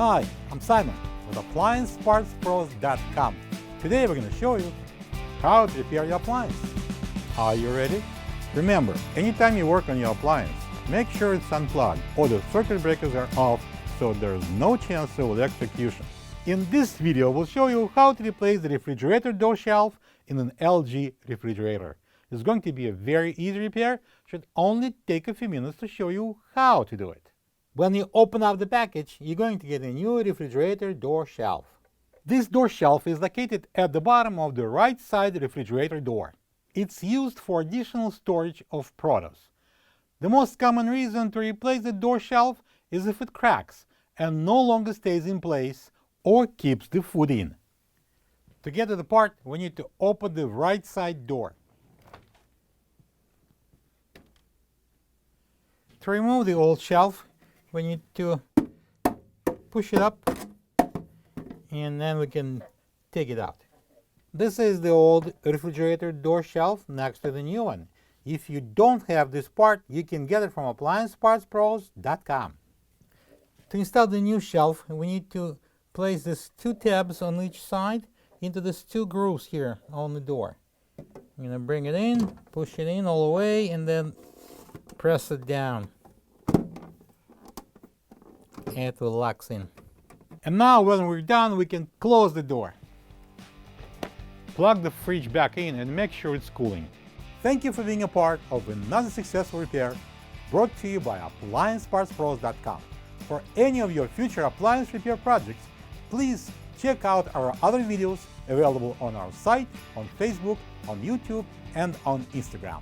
Hi, I'm Simon with AppliancePartsPros.com. Today we're going to show you how to repair your appliance. Are you ready? Remember, anytime you work on your appliance, make sure it's unplugged or the circuit breakers are off so there's no chance of electrocution. In this video, we'll show you how to replace the refrigerator door shelf in an LG refrigerator. It's going to be a very easy repair. Should only take a few minutes to show you how to do it. When you open up the package, you're going to get a new refrigerator door shelf. This door shelf is located at the bottom of the right side refrigerator door. It's used for additional storage of produce. The most common reason to replace the door shelf is if it cracks and no longer stays in place or keeps the food in. To get it apart, we need to open the right side door. To remove the old shelf, we need to push it up and then we can take it out. This is the old refrigerator door shelf next to the new one. If you don't have this part, you can get it from AppliancePartsPros.com. To install the new shelf, we need to place these two tabs on each side into these two grooves here on the door. I'm going to bring it in, push it in all the way, and then press it down. It will lock in. And now when we're done, we can close the door. Plug the fridge back in and make sure it's cooling. Thank you for being a part of another successful repair brought to you by AppliancePartsPros.com. For any of your future appliance repair projects, please check out our other videos available on our site, on Facebook, on YouTube, and on Instagram.